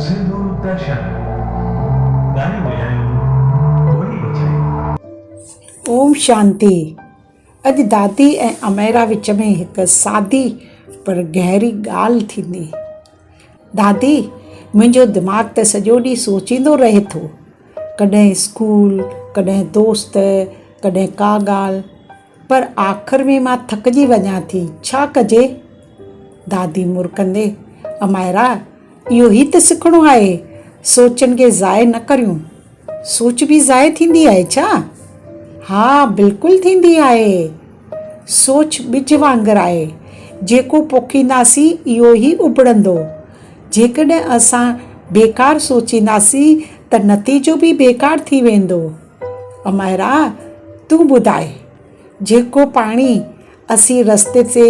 सिंधु दर्शन गाने बजायूं ॿोली बचाई। ओम शांति। अॼु दादी ऐं अमेरा विच में हिकु सादी पर गहरी ॻाल्हि थींदी। दादी, मुंहिंजो दिमाग़ त सॼो ॾींहुं सोचींदो रहे थो, कॾहिं स्कूल, कॾहिं दोस्त, कॾहिं का ॻाल्हि, पर आख़िर में मां थकिजी वञां थी। छा कजे? दादी मुरकंदे, अमेरा, इहो ई त सिखणो आहे, सोचनि खे ज़ाइ न करियूं। सोच बि ज़ाइ थींदी आहे छा? हा, बिल्कुलु थींदी आहे। सोच ॿिज वांगुरु आहे, जेको पोखींदासीं इहो ई उबड़ंदो। जेकॾहिं असां बेकार सोचींदासीं त नतीजो बि बेकार थी वेंदो। अमेरा, तूं ॿुधाए, जेको पाणी असीं रस्ते ते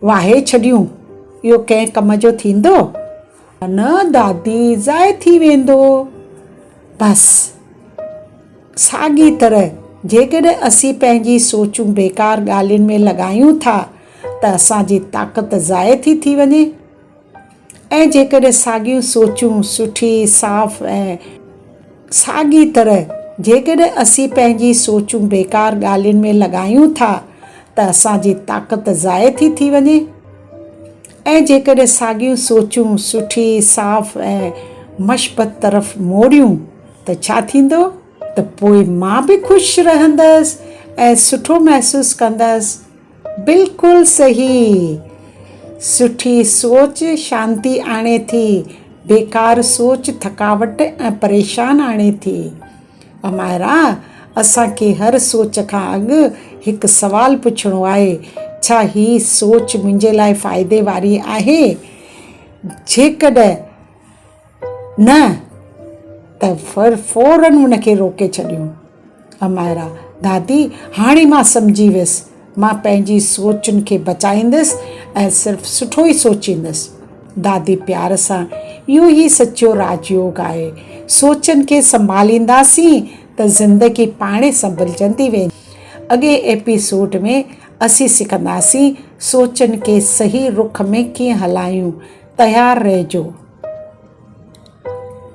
वाहे छॾियूं, इहो कंहिं कम जो थींदो? न दादी, ज़ाइ थी वेंदो। बसि साॻी तरह जेकॾहिं असीं पंहिंजी सोचूं बेकार ॻाल्हियुनि में लॻायूं था त असांजी ताक़त ज़ाइ थी वञे, ऐं जेकॾहिं साॻियूं सोचूं सुठी, साफ़ ऐं साॻी तरह जेकॾहिं असीं पंहिंजी सोचूं बेकार ॻाल्हियुनि में लॻायूं था त असांजी ताक़त ज़ाइ थी वञे, ऐं जेकॾहिं साॻियूं सोचूं सुठी, साफ़ ऐं मश्बत तरफ़ मोड़ियूं त छा थींदो? त पोइ मां बि ख़ुशि रहंदसि ऐं सुठो महसूसु कंदसि। बिल्कुलु सही। सुठी सोच शांती आणे थी, बेकार सोच थकावट ऐं परेशान आणे थी। अमेरा, असांखे हर सोच खां अॻु हिकु सुवालु पुछणो आहे, छा ही सोच मुंहिंजे लाइ फ़ाइदे वारी आहे? जेकॾहिं न त फ़ौरन उनखे रोके छॾियूं। अमेरा, दादी, हाणे मां सम्झी वियसि। मां पंहिंजी सोचुनि खे बचाईंदसि ऐं सिर्फ़ु सुठो ई सोचींदसि। दादी प्यार सां, इहो ई सचो राजयोग आहे। सोचनि खे संभालींदासीं त ज़िंदगी पाणे संभलजंदी वेंदी। अॻे एपिसोड में असीं सिखंदासीं सोचनि खे सही रुख में कीअं हलायूं। तयारु रहिजो।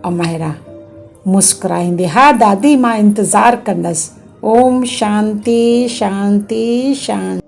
अमेरा मुस्कुराईंदे, हा दादी, मां इंतज़ारु कंदसि। ओम शांति शांति शांति।